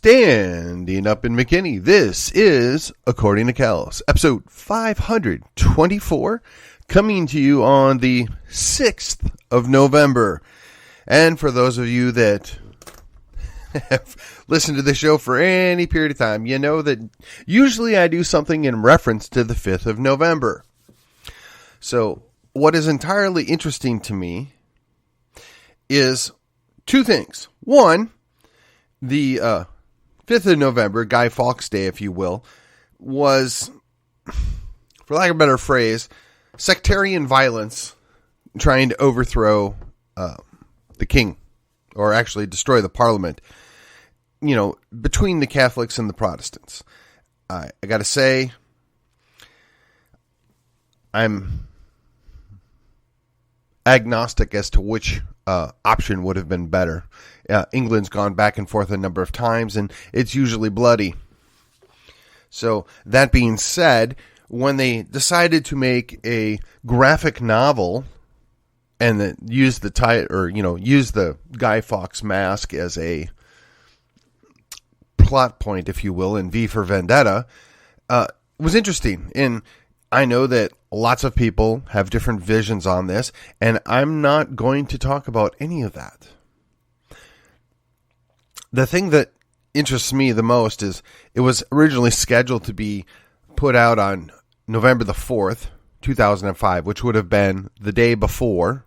Standing up in McKinney, this is According to Cal's, episode 524, coming to you on the 6th of November. And for those of you that have listened to the show for any period of time, you know that usually I do something in reference to the 5th of November. So what is entirely interesting to me is two things. One, the 5th of November, Guy Fawkes Day, if you will, was, for lack of a better phrase, sectarian violence trying to overthrow the king, or actually destroy the parliament, you know, between the Catholics and the Protestants. I got to say, I'm agnostic as to which option would have been better. England's gone back and forth a number of times, and it's usually bloody. So that being said, when they decided to make a graphic novel and then use the title, or use the Guy Fawkes mask as a plot point, if you will, in V for Vendetta, was interesting. And I know that lots of people have different visions on this, and I'm not going to talk about any of that. The thing that interests me the most is it was originally scheduled to be put out on November the 4th, 2005, which would have been the day before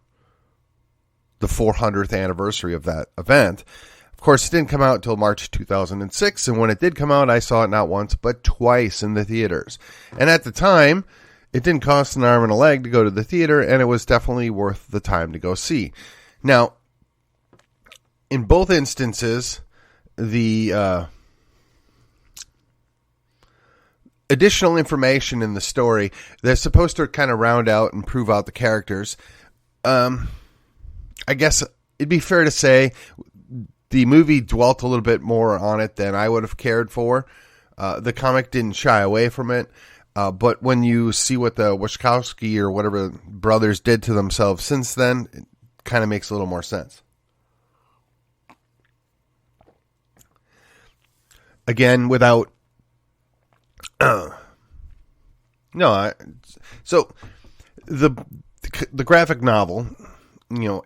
the 400th anniversary of that event. Of course, it didn't come out until March 2006, and when it did come out, I saw it not once, but twice in the theaters. And at the time, it didn't cost an arm and a leg to go to the theater, and it was definitely worth the time to go see. Now, in both instances, the additional information in the story that's supposed to kind of round out and prove out the characters, I guess it'd be fair to say the movie dwelt a little bit more on it than I would have cared for. The comic didn't shy away from it. But when you see what the Wachowski or whatever brothers did to themselves since then, it kind of makes a little more sense. Again, without... so the graphic novel,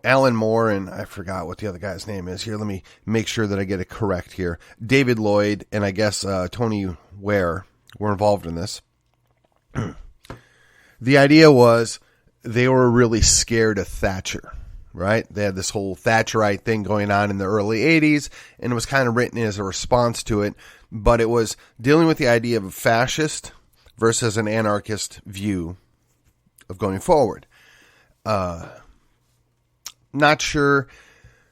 Alan Moore and I forgot what the other guy's name is here. Let me make sure that I get it correct here. David Lloyd and I guess Tony Ware were involved in this. The idea was they were really scared of Thatcher, right? They had this whole Thatcherite thing going on in the early 80s, and it was kind of written as a response to it, but it was dealing with the idea of a fascist versus an anarchist view of going forward. Not sure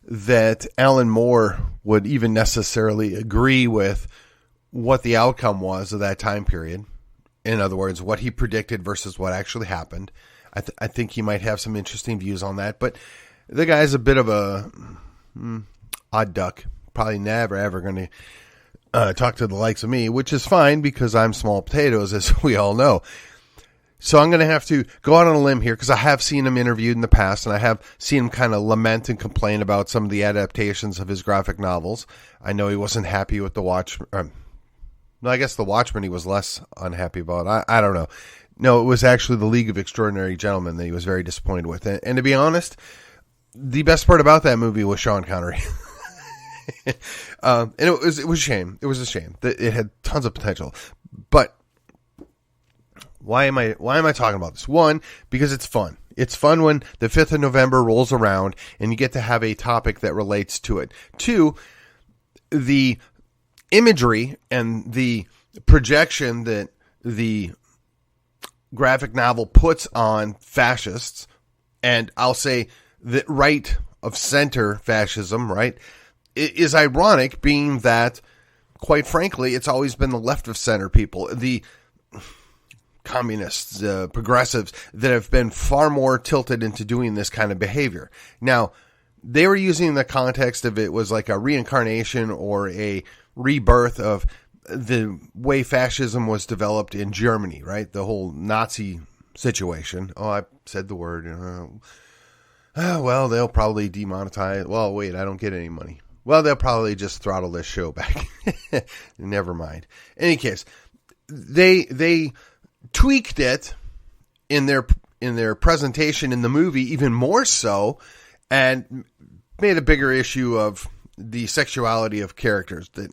that Alan Moore would even necessarily agree with what the outcome was of that time period. In other words, what he predicted versus what actually happened. I think he might have some interesting views on that. But the guy's a bit of a odd duck. Probably never, ever going to talk to the likes of me, which is fine because I'm small potatoes, as we all know. So I'm going to have to go out on a limb here because I have seen him interviewed in the past, and I have seen him kind of lament and complain about some of the adaptations of his graphic novels. I know he wasn't happy with The Watchmen. No, I guess The Watchmen he was less unhappy about. I don't know. No, it was actually The League of Extraordinary Gentlemen that he was very disappointed with. And to be honest, the best part about that movie was Sean Connery. And it was a shame. It was a shame that it had tons of potential. But why am I talking about this? One, because it's fun. It's fun when the 5th of November rolls around and you get to have a topic that relates to it. Two, the imagery and the projection that the graphic novel puts on fascists, and I'll say the right of center fascism, right, is ironic, being that, quite frankly, it's always been the left of center people, the communists, progressives, that have been far more tilted into doing this kind of behavior. Now, they were using the context of it was like a reincarnation or a rebirth of the way fascism was developed in Germany, right? The whole Nazi situation. Oh, I said the word. Well, they'll probably demonetize. Well, wait, I don't get any money. Well, they'll probably just throttle this show back. Never mind. In any case, they tweaked it in their presentation in the movie even more so, and made a bigger issue of the sexuality of characters. That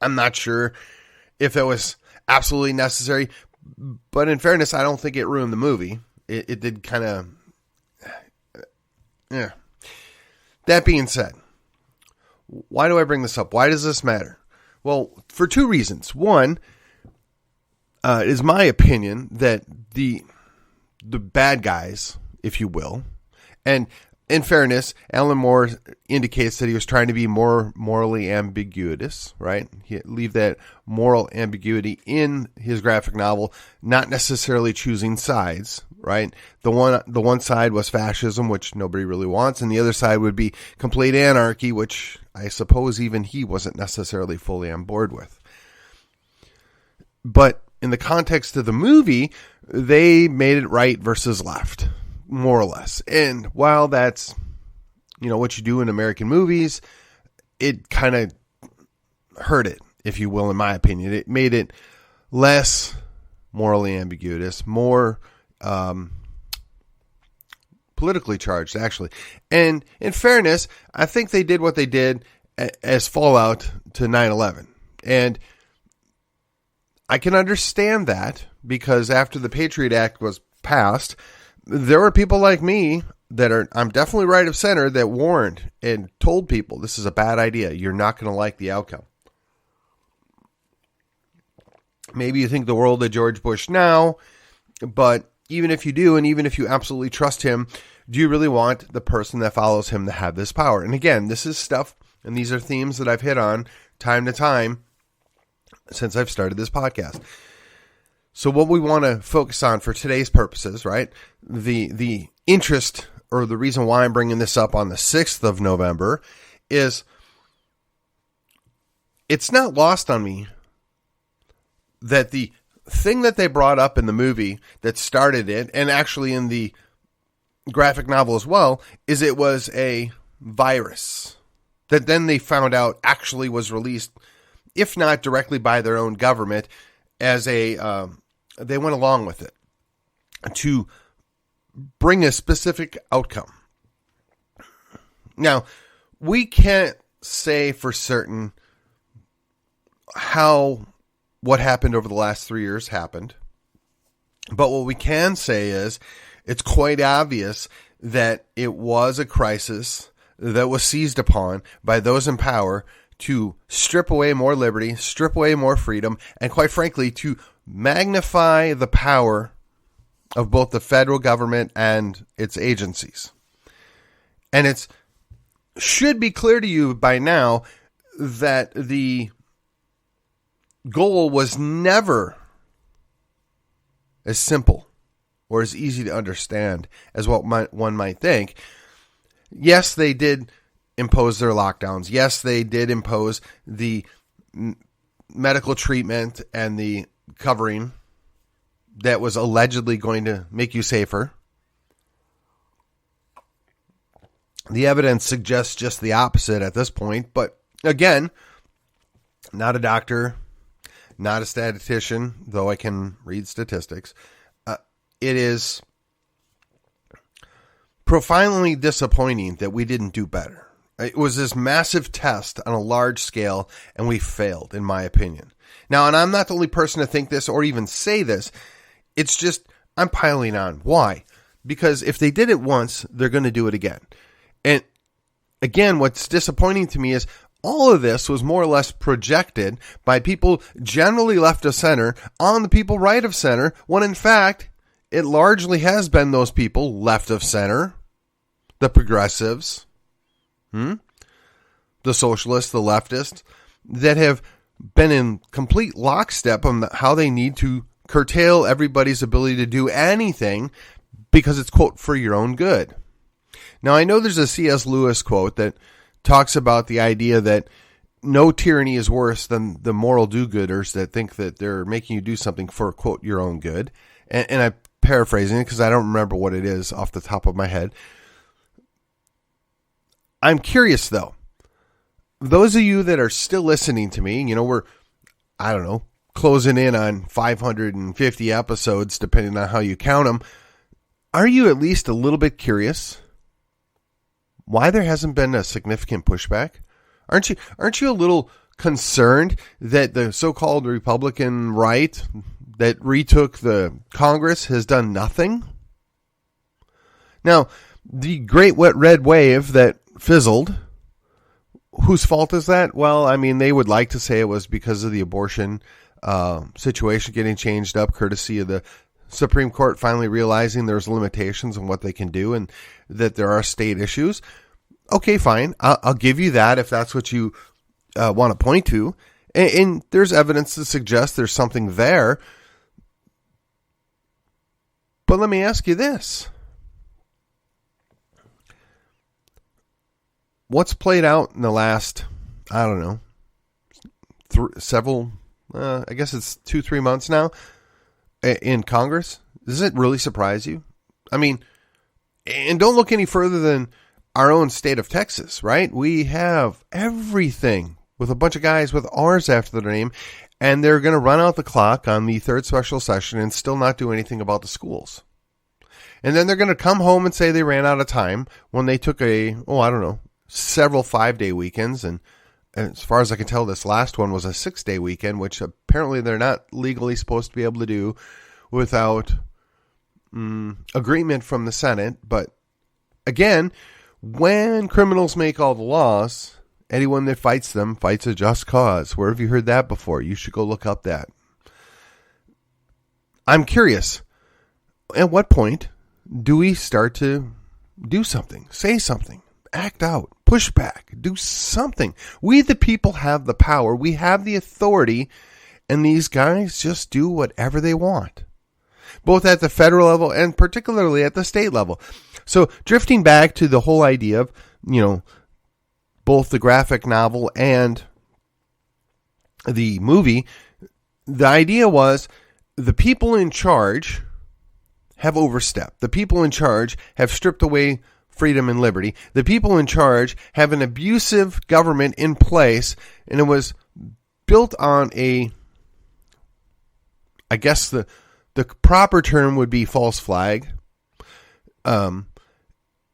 I'm not sure if it was absolutely necessary, but in fairness, I don't think it ruined the movie. It did kind of. Yeah. That being said, why do I bring this up? Why does this matter? Well, for two reasons. One, it is my opinion that the bad guys, if you will, and in fairness, Alan Moore indicates that he was trying to be more morally ambiguous, right? He leave that moral ambiguity in his graphic novel, not necessarily choosing sides, right? The one side was fascism, which nobody really wants, and the other side would be complete anarchy, which I suppose even he wasn't necessarily fully on board with. But in the context of the movie, they made it right versus left, more or less. And while that's, what you do in American movies, it kind of hurt it, if you will, in my opinion. It made it less morally ambiguous, more politically charged, actually. And in fairness, I think they did what they did as fallout to 9/11. And I can understand that, because after the Patriot Act was passed, there were people like me I'm definitely right of center, that warned and told people this is a bad idea. You're not going to like the outcome. Maybe you think the world of George Bush now, but even if you do, and even if you absolutely trust him, do you really want the person that follows him to have this power? And again, this is stuff, and these are themes that I've hit on time to time since I've started this podcast. So what we want to focus on for today's purposes, right? The interest, or the reason why I'm bringing this up on the 6th of November, is it's not lost on me that the thing that they brought up in the movie that started it, and actually in the graphic novel as well, is it was a virus that then they found out actually was released, if not directly by their own government, as they went along with it to bring a specific outcome. Now, we can't say for certain how what happened over the last 3 years happened, but what we can say is it's quite obvious that it was a crisis that was seized upon by those in power to strip away more liberty, strip away more freedom, and quite frankly, to magnify the power of both the federal government and its agencies. And it should be clear to you by now that the goal was never as simple or as easy to understand as what one might think. Yes, they did impose their lockdowns. Yes, they did impose the medical treatment and the covering that was allegedly going to make you safer. The evidence suggests just the opposite at this point. But again, not a doctor, not a statistician, though I can read statistics. It is profoundly disappointing that we didn't do better. It was this massive test on a large scale, and we failed, in my opinion. Now, and I'm not the only person to think this or even say this. It's just, I'm piling on. Why? Because if they did it once, they're going to do it again. And again, what's disappointing to me is all of this was more or less projected by people generally left of center on the people right of center, when in fact, it largely has been those people left of center, the progressives, the socialists, the leftists, that have been in complete lockstep on how they need to curtail everybody's ability to do anything because it's, quote, for your own good. Now, I know there's a C.S. Lewis quote that talks about the idea that no tyranny is worse than the moral do-gooders that think that they're making you do something for, quote, your own good. And I'm paraphrasing it because I don't remember what it is off the top of my head. I'm curious, though. those of you that are still listening to me, we're, I don't know, closing in on 550 episodes, depending on how you count them. Are you at least a little bit curious why there hasn't been a significant pushback? Aren't you a little concerned that the so-called Republican right that retook the Congress has done nothing? Now, the great wet red wave that fizzled, whose fault is that? Well, I mean, they would like to say it was because of the abortion situation getting changed up, courtesy of the Supreme Court finally realizing there's limitations on what they can do and that there are state issues. Okay, fine. I'll give you that if that's what you want to point to. And there's evidence to suggest there's something there. But let me ask you this. What's played out in the last, I don't know, I guess it's 2-3 months now in Congress? Does it really surprise you? I mean, and don't look any further than our own state of Texas, right? We have everything with a bunch of guys with R's after their name, and they're going to run out the clock on the third special session and still not do anything about the schools. And then they're going to come home and say they ran out of time when they took several 5-day weekends. And as far as I can tell, this last one was a 6-day weekend, which apparently they're not legally supposed to be able to do without agreement from the Senate. But again, when criminals make all the laws, anyone that fights them fights a just cause. Where have you heard that before? You should go look up that. I'm curious, at what point do we start to do something, say something, act out, push back, do something? We, the people, have the power. We have the authority, and these guys just do whatever they want, both at the federal level and particularly at the state level. So drifting back to the whole idea of, both the graphic novel and the movie, the idea was the people in charge have overstepped. The people in charge have stripped away freedom and liberty. The people in charge have an abusive government in place, and it was built on I guess the proper term would be false flag.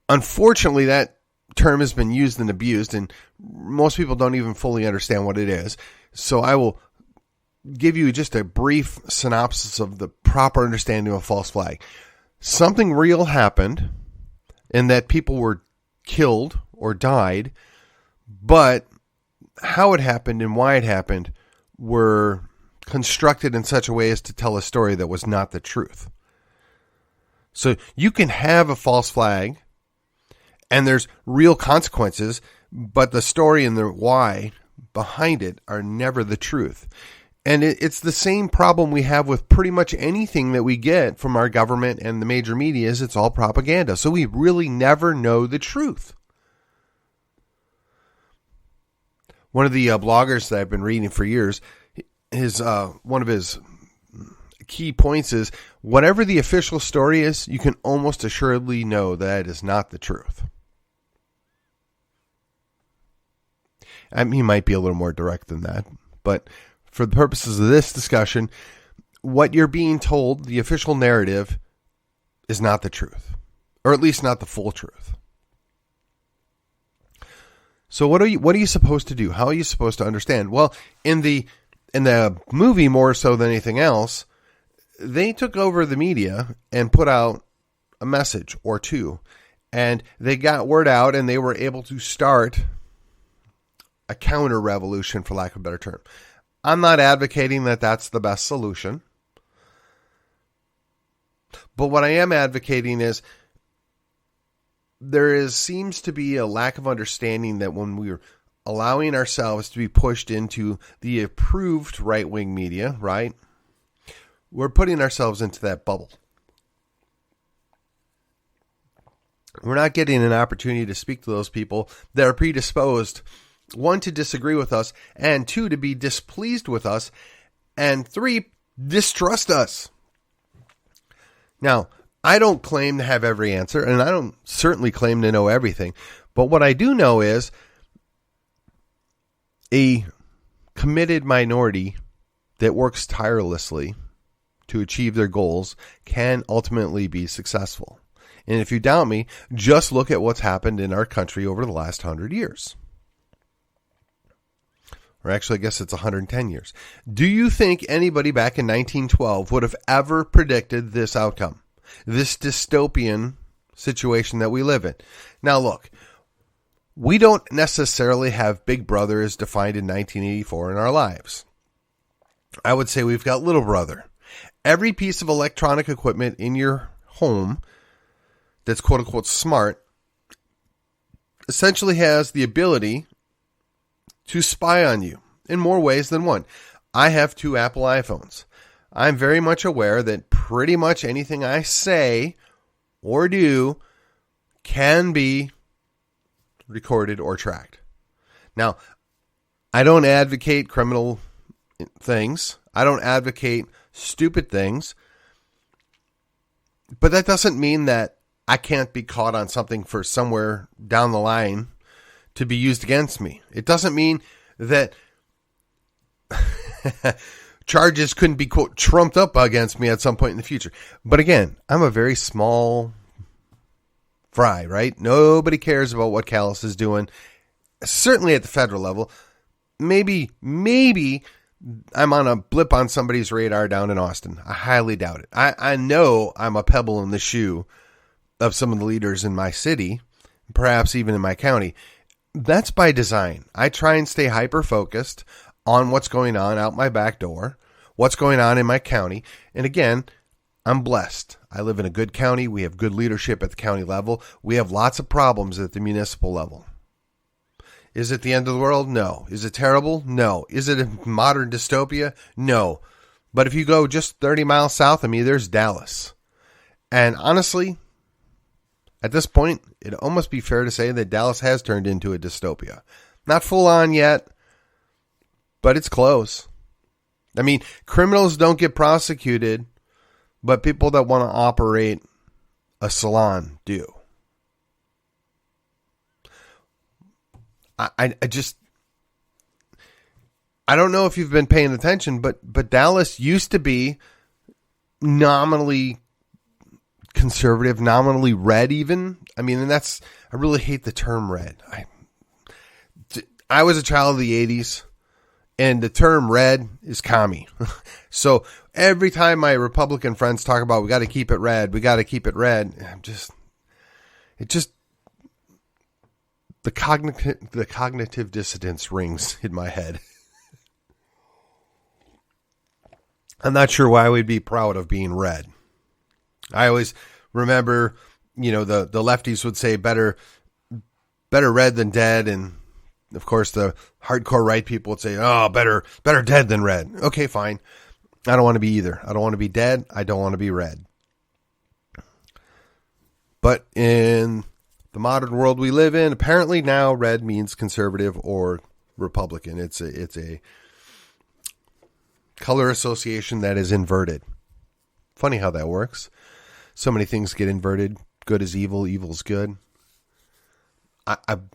Unfortunately, that term has been used and abused, and most people don't even fully understand what it is. So I will give you just a brief synopsis of the proper understanding of a false flag. Something real happened, and that people were killed or died, but how it happened and why it happened were constructed in such a way as to tell a story that was not the truth. So you can have a false flag, and there's real consequences, but the story and the why behind it are never the truth. And it's the same problem we have with pretty much anything that we get from our government and the major media is it's all propaganda. So we really never know the truth. One of the bloggers that I've been reading for years, one of his key points is whatever the official story is, you can almost assuredly know that it is not the truth. He might be a little more direct than that, but for the purposes of this discussion, what you're being told, the official narrative, is not the truth, or at least not the full truth. So what are you supposed to do? How are you supposed to understand? Well, in the movie, more so than anything else, they took over the media and put out a message or two, and they got word out, and they were able to start a counter revolution, for lack of a better term. I'm not advocating that that's the best solution. But what I am advocating is seems to be a lack of understanding that when we're allowing ourselves to be pushed into the approved right-wing media, right, we're putting ourselves into that bubble. We're not getting an opportunity to speak to those people that are predisposed, one, to disagree with us, and two, to be displeased with us, and three, distrust us. Now, I don't claim to have every answer, and I don't certainly claim to know everything, but what I do know is A committed minority that works tirelessly to achieve their goals can ultimately be successful. And if you doubt me, just look at what's happened in our country over the last 100 years. Or actually, I guess it's 110 years. Do you think anybody back in 1912 would have ever predicted this outcome? This dystopian situation that we live in? Now look, we don't necessarily have Big Brother as defined in 1984 in our lives. I would say we've got Little Brother. Every piece of electronic equipment in your home that's quote unquote smart essentially has the ability to spy on you in more ways than one. I have 2 Apple iPhones. I'm very much aware that pretty much anything I say or do can be recorded or tracked. Now, I don't advocate criminal things. I don't advocate stupid things. But that doesn't mean that I can't be caught on something for somewhere down the line to be used against me. It doesn't mean that charges couldn't be, quote, trumped up against me at some point in the future. But again, I'm a very small fry, right? Nobody cares about what Callis is doing, certainly at the federal level. Maybe I'm on a blip on somebody's radar down in Austin. I highly doubt it. I know I'm a pebble in the shoe of some of the leaders in my city, perhaps even in my county. That's by design. I try and stay hyper-focused on what's going on out my back door, what's going on in my county. And again, I'm blessed. I live in a good county. We have good leadership at the county level. We have lots of problems at the municipal level. Is it the end of the world? No. Is it terrible? No. Is it a modern dystopia? No. But if you go just 30 miles south of me, there's Dallas. And honestly, at this point, it'd almost be fair to say that Dallas has turned into a dystopia. Not full on yet, but it's close. I mean, criminals don't get prosecuted, but people that want to operate a salon do. I don't know if you've been paying attention, but Dallas used to be nominally conservative, nominally red even. I mean, and I really hate the term red. I was a child of the 80s, and the term red is commie. So every time my Republican friends talk about, we got to keep it red, the cognitive dissonance rings in my head. I'm not sure why we'd be proud of being red. I always remember, the lefties would say better red than dead. And of course the hardcore right people would say, oh, better dead than red. Okay, fine. I don't want to be either. I don't want to be dead. I don't want to be red. But in the modern world we live in, apparently now red means conservative or Republican. It's a color association that is inverted. Funny how that works. So many things get inverted. Good is evil. Evil is good. I'm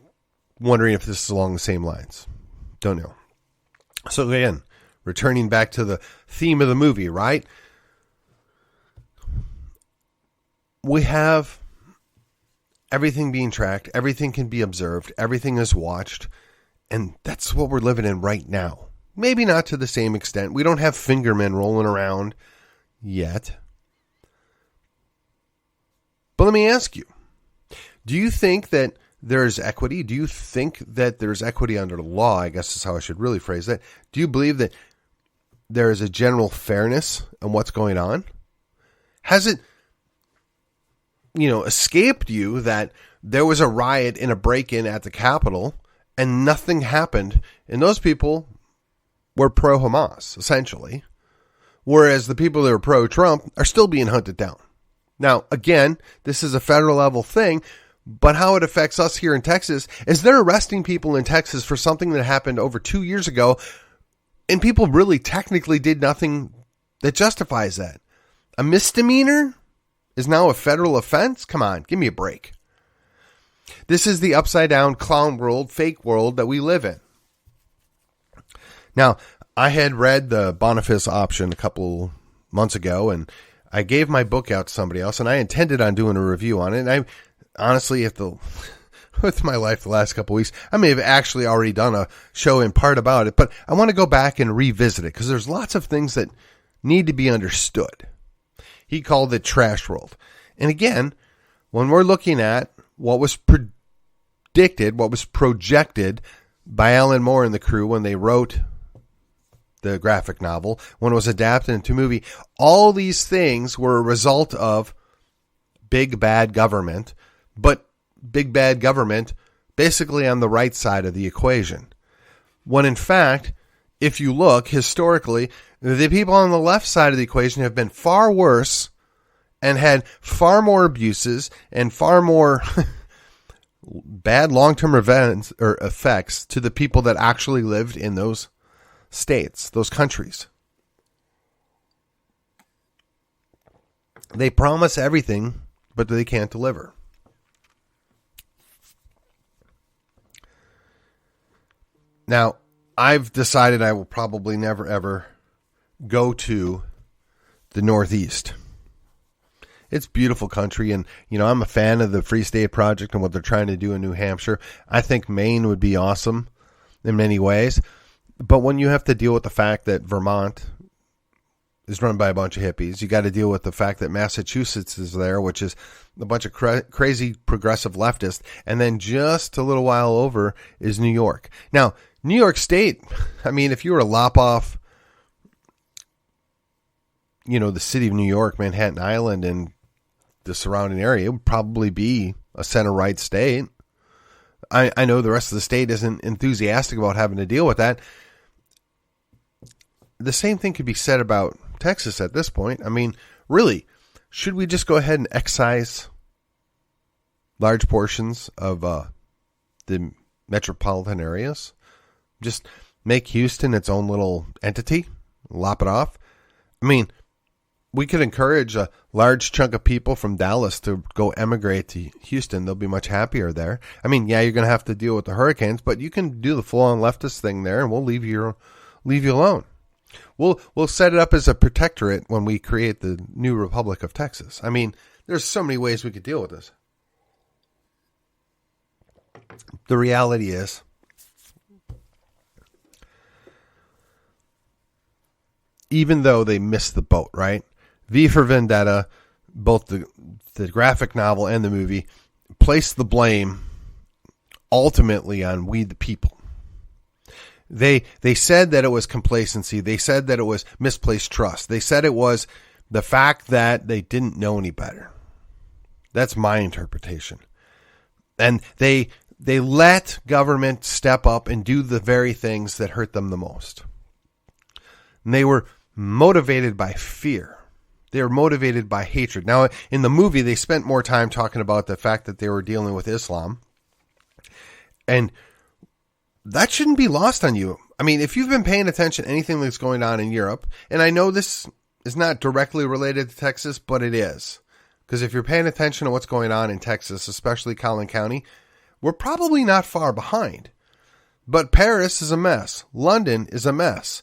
wondering if this is along the same lines. Don't know. So again, returning back to the theme of the movie, right? We have everything being tracked. Everything can be observed. Everything is watched. And that's what we're living in right now. Maybe not to the same extent. We don't have fingermen rolling around yet. But let me ask you, do you think that there's equity? Do you think that there's equity under the law? I guess is how I should really phrase that. Do you believe that there is a general fairness in what's going on? Has it, escaped you that there was a riot and a break-in at the Capitol and nothing happened, and those people were pro-Hamas, essentially, whereas the people that are pro-Trump are still being hunted down? Now, again, this is a federal level thing, but how it affects us here in Texas is they're arresting people in Texas for something that happened over 2 years ago, and people really technically did nothing that justifies that. A misdemeanor is now a federal offense? Come on, give me a break. This is the upside down clown world, fake world that we live in. Now, I had read the Boniface option a couple months ago, and I gave my book out to somebody else, and I intended on doing a review on it. And I honestly, with my life the last couple of weeks, I may have actually already done a show in part about it, but I want to go back and revisit it because there's lots of things that need to be understood. He called it Trash World. And again, when we're looking at what was predicted, what was projected by Alan Moore and the crew when they wrote the graphic novel, when it was adapted into a movie, all these things were a result of big bad government, but big bad government basically on the right side of the equation. When in fact, if you look historically, the people on the left side of the equation have been far worse and had far more abuses and far more bad long-term events or effects to the people that actually lived in those states, those countries. They promise everything, but they can't deliver. Now, I've decided I will probably never ever go to the Northeast. It's beautiful country, and I'm a fan of the Free State Project and what they're trying to do in New Hampshire. I think Maine would be awesome in many ways. But when you have to deal with the fact that Vermont is run by a bunch of hippies, you got to deal with the fact that Massachusetts is there, which is a bunch of crazy progressive leftists, and then just a little while over is New York. Now, New York State, I mean, if you were to lop off, the city of New York, Manhattan Island, and the surrounding area, it would probably be a center-right state. I know the rest of the state isn't enthusiastic about having to deal with that. The same thing could be said about Texas at this point. I mean, really, should we just go ahead and excise large portions of the metropolitan areas? Just make Houston its own little entity, lop it off? I mean, we could encourage a large chunk of people from Dallas to go emigrate to Houston. They'll be much happier there. I mean, yeah, you're going to have to deal with the hurricanes, but you can do the full-on leftist thing there, and we'll leave you alone. We'll set it up as a protectorate when we create the new Republic of Texas. I mean, there's so many ways we could deal with this. The reality is, even though they missed the boat, right? V for Vendetta, both the graphic novel and the movie, place the blame ultimately on we the people. They said that it was complacency. They said that it was misplaced trust. They said it was the fact that they didn't know any better. That's my interpretation. And they let government step up and do the very things that hurt them the most. And they were motivated by fear. They were motivated by hatred. Now, in the movie, they spent more time talking about the fact that they were dealing with Islam. And that shouldn't be lost on you. I mean, if you've been paying attention to anything that's going on in Europe, and I know this is not directly related to Texas, but it is. Because if you're paying attention to what's going on in Texas, especially Collin County, we're probably not far behind. But Paris is a mess. London is a mess.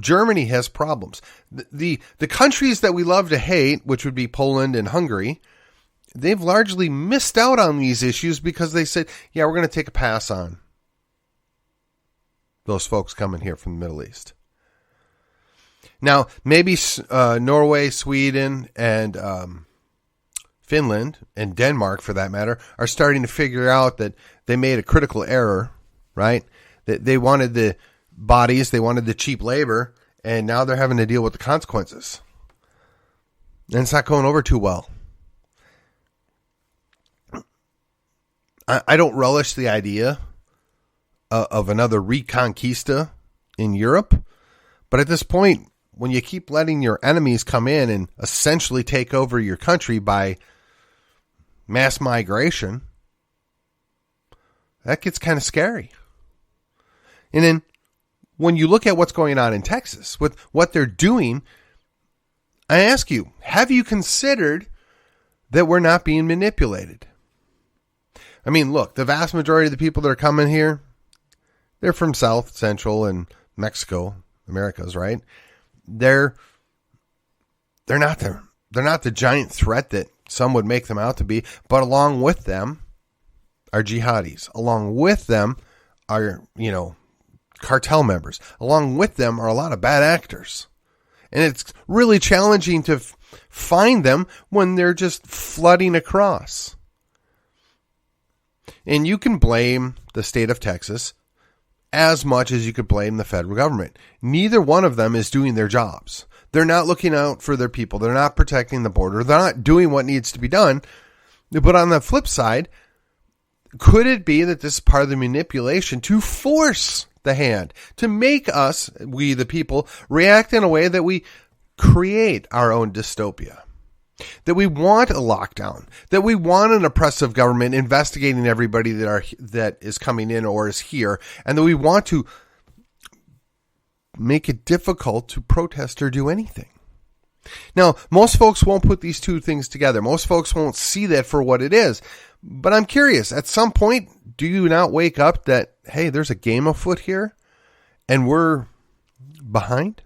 Germany has problems. The countries that we love to hate, which would be Poland and Hungary, they've largely missed out on these issues because they said, yeah, we're going to take a pass on those folks coming here from the Middle East. Now, maybe Norway, Sweden, and Finland, and Denmark, for that matter, are starting to figure out that they made a critical error, right? That they wanted the bodies, they wanted the cheap labor, and now they're having to deal with the consequences. And it's not going over too well. I don't relish the idea of another Reconquista in Europe, but at this point, when you keep letting your enemies come in and essentially take over your country by mass migration, that gets kind of scary. And then when you look at what's going on in Texas, with what they're doing, I ask you, have you considered that we're not being manipulated? I mean, look, the vast majority of the people that are coming here, they're from South, Central, and Mexico, Americas, right? They're not the giant threat that some would make them out to be, but along with them are jihadis. Along with them are, cartel members. Along with them are a lot of bad actors. And it's really challenging to find them when they're just flooding across. And you can blame the state of Texas as much as you could blame the federal government. Neither one of them is doing their jobs. They're not looking out for their people. They're not protecting the border. They're not doing what needs to be done. But on the flip side, could it be that this is part of the manipulation to force the hand, to make us, we the people, react in a way that we create our own dystopia? That we want a lockdown, that we want an oppressive government investigating everybody that is coming in or is here, and that we want to make it difficult to protest or do anything. Now, most folks won't put these two things together. Most folks won't see that for what it is. But I'm curious, at some point, do you not wake up that, hey, there's a game afoot here and we're behind?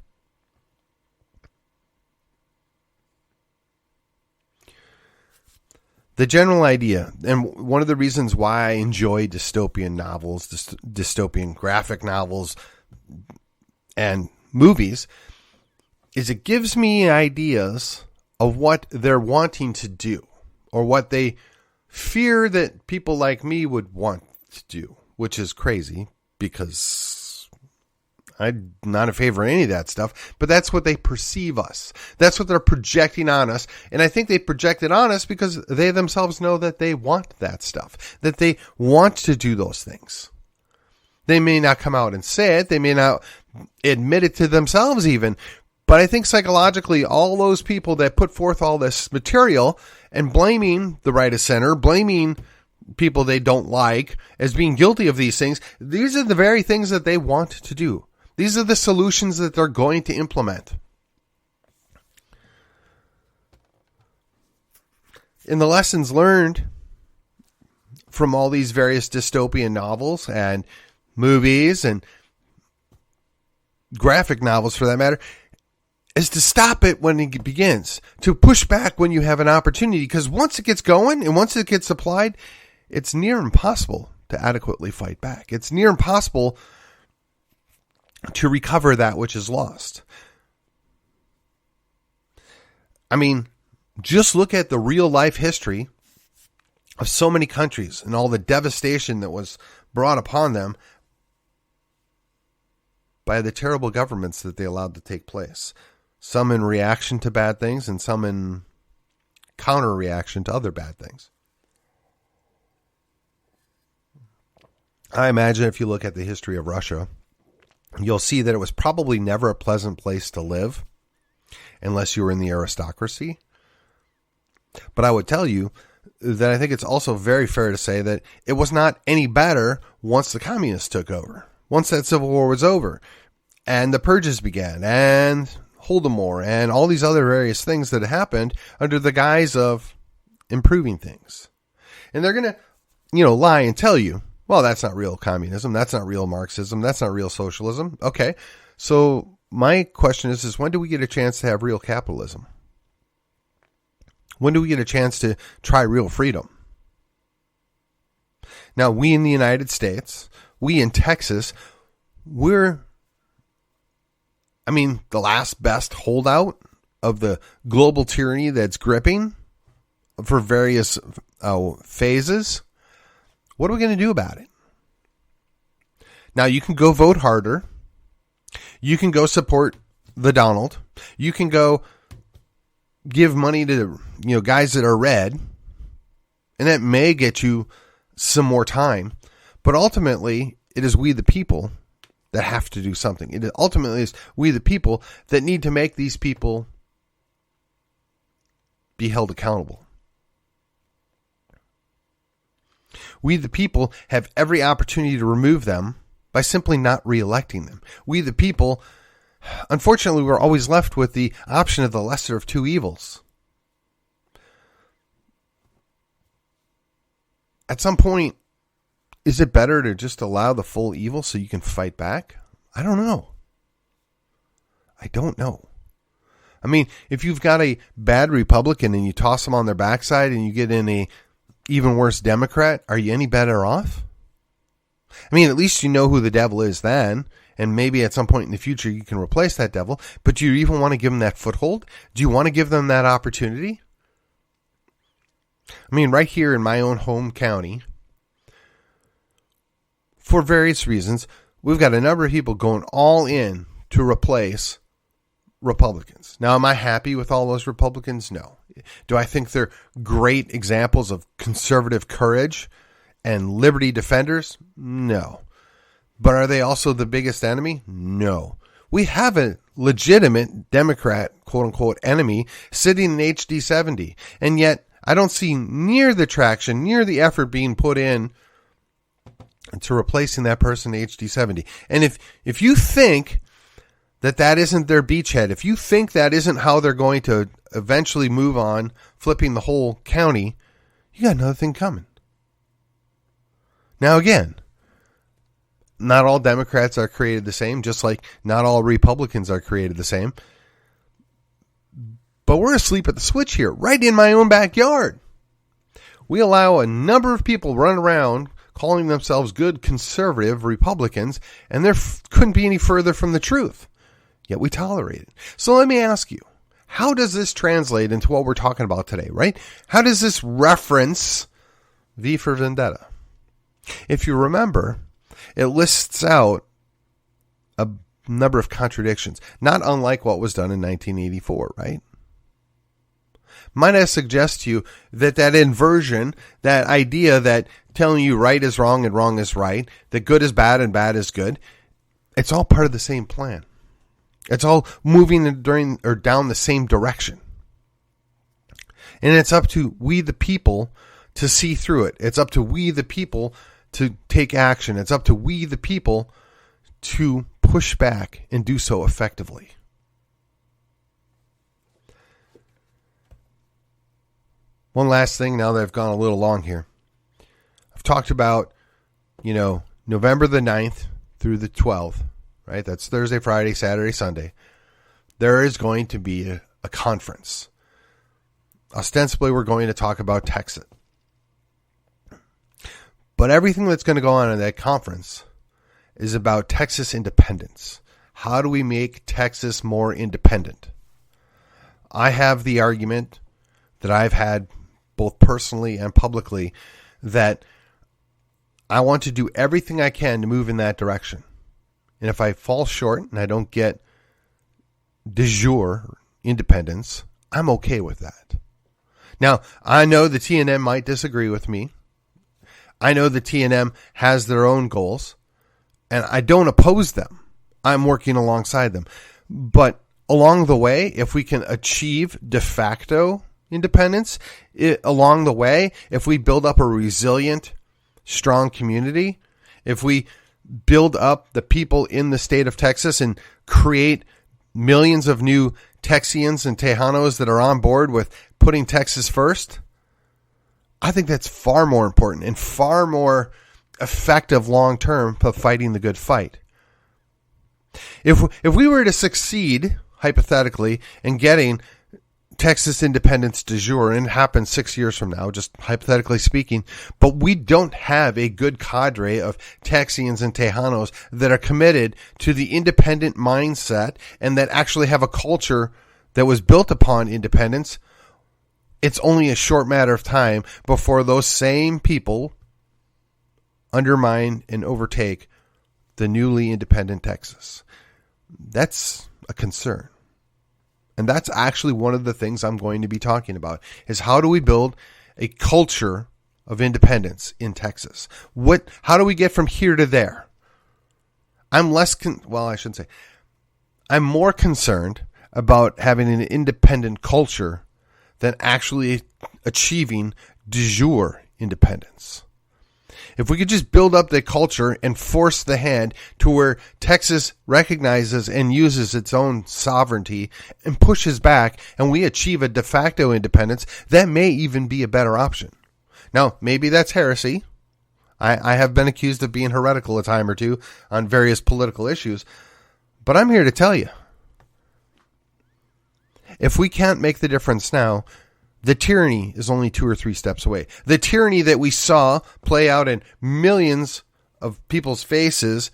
The general idea, and one of the reasons why I enjoy dystopian novels, dystopian graphic novels, and movies, is it gives me ideas of what they're wanting to do, or what they fear that people like me would want to do, which is crazy because I'm not in favor of any of that stuff, but that's what they perceive us. That's what they're projecting on us. And I think they project it on us because they themselves know that they want that stuff, that they want to do those things. They may not come out and say it. They may not admit it to themselves even. But I think psychologically, all those people that put forth all this material and blaming the right of center, blaming people they don't like as being guilty of these things, these are the very things that they want to do. These are the solutions that they're going to implement. In the lessons learned from all these various dystopian novels and movies and graphic novels for that matter, is to stop it when it begins, to push back when you have an opportunity, because once it gets going and once it gets applied, it's near impossible to adequately fight back. It's near impossible to recover that which is lost. I mean, just look at the real life history of so many countries and all the devastation that was brought upon them by the terrible governments that they allowed to take place. Some in reaction to bad things and some in counter-reaction to other bad things. I imagine if you look at the history of Russia, you'll see that it was probably never a pleasant place to live unless you were in the aristocracy. But I would tell you that I think it's also very fair to say that it was not any better once the communists took over. Once that civil war was over and the purges began and Holodomor and all these other various things that happened under the guise of improving things. And they're going to, lie and tell you, well, that's not real communism. That's not real Marxism. That's not real socialism. Okay. So my question is when do we get a chance to have real capitalism? When do we get a chance to try real freedom? Now, we in the United States, we in Texas, we're the last best holdout of the global tyranny that's gripping for various phases. What are we going to do about it? Now, you can go vote harder. You can go support the Donald. You can go give money to, guys that are red. And that may get you some more time. But ultimately, it is we the people that have to do something. It ultimately is we the people that need to make these people be held accountable. We the people have every opportunity to remove them by simply not re-electing them. We the people, unfortunately, we're always left with the option of the lesser of two evils. At some point, is it better to just allow the full evil so you can fight back? I don't know. I don't know. I mean, if you've got a bad Republican and you toss them on their backside and you get in a even worse Democrat, are you any better off? I mean, at least you know who the devil is then, and maybe at some point in the future you can replace that devil, but do you even want to give them that foothold? Do you want to give them that opportunity? I mean, right here in my own home county, for various reasons, we've got a number of people going all in to replace Republicans. Now, am I happy with all those Republicans? No. Do I think they're great examples of conservative courage and liberty defenders? No. But are they also the biggest enemy? No. We have a legitimate Democrat, quote unquote, enemy sitting in HD 70. And yet I don't see near the traction, near the effort being put in to replacing that person in HD 70. And if you think that isn't their beachhead, if you think that isn't how they're going to eventually move on, flipping the whole county, you got another thing coming. Now again, not all Democrats are created the same, just like not all Republicans are created the same. But we're asleep at the switch here, right in my own backyard. We allow a number of people run around calling themselves good conservative Republicans, and there couldn't be any further from the truth. Yet we tolerate it. So let me ask you, how does this translate into what we're talking about today, right? How does this reference V for Vendetta? If you remember, it lists out a number of contradictions, not unlike what was done in 1984, right? Might I suggest to you that inversion, that idea that telling you right is wrong and wrong is right, that good is bad and bad is good, it's all part of the same plan. It's all moving down the same direction. And it's up to we the people to see through it. It's up to we the people to take action. It's up to we the people to push back and do so effectively. One last thing now that I've gone a little long here. I've talked about, November the 9th through the 12th, right? That's Thursday, Friday, Saturday, Sunday. There is going to be a conference. Ostensibly, we're going to talk about Texas. But everything that's going to go on in that conference is about Texas independence. How do we make Texas more independent? I have the argument that I've had both personally and publicly that I want to do everything I can to move in that direction. And if I fall short and I don't get de jure independence, I'm okay with that. Now, I know the TNM might disagree with me. I know the TNM has their own goals, and I don't oppose them. I'm working alongside them. But along the way, if we can achieve de facto independence, along the way, if we build up a resilient, strong community, if we build up the people in the state of Texas and create millions of new Texians and Tejanos that are on board with putting Texas first, I think that's far more important and far more effective long-term for fighting the good fight. If we were to succeed, hypothetically, in getting Texas independence de jure, and it happens 6 years from now, just hypothetically speaking, but we don't have a good cadre of Texians and Tejanos that are committed to the independent mindset and that actually have a culture that was built upon independence, it's only a short matter of time before those same people undermine and overtake the newly independent Texas. That's a concern. And that's actually one of the things I'm going to be talking about, is how do we build a culture of independence in Texas? How do we get from here to there? I'm more concerned about having an independent culture than actually achieving de jure independence. If we could just build up the culture and force the hand to where Texas recognizes and uses its own sovereignty and pushes back and we achieve a de facto independence, that may even be a better option. Now, maybe that's heresy. I have been accused of being heretical a time or two on various political issues, but I'm here to tell you, If we can't make the difference now, the tyranny is only 2 or 3 steps away. The tyranny that we saw play out in millions of people's faces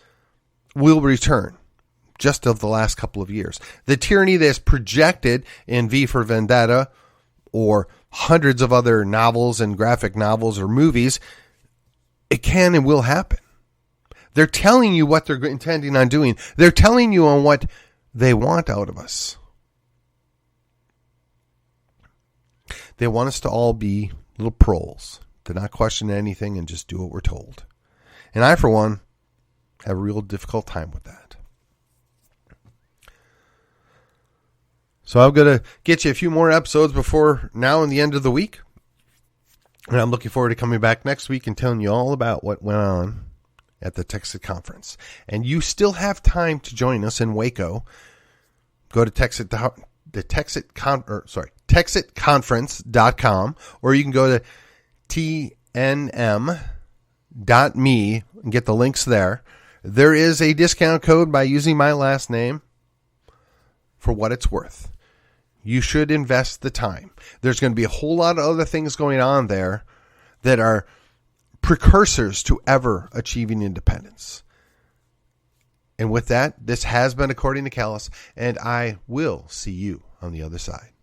will return just of the last couple of years. The tyranny that's projected in V for Vendetta or hundreds of other novels and graphic novels or movies, it can and will happen. They're telling you what they're intending on doing. They're telling you on what they want out of us. They want us to all be little proles, to not question anything and just do what we're told. And I, for one, have a real difficult time with that. So I'm going to get you a few more episodes before now and the end of the week. And I'm looking forward to coming back next week and telling you all about what went on at the Texit Conference. And you still have time to join us in Waco. Go to texitconference.com, or you can go to tnm.me and get the links there. There is a discount code by using my last name for what it's worth. You should invest the time. There's going to be a whole lot of other things going on there that are precursors to ever achieving independence. And with that, this has been According to Callus, and I will see you on the other side.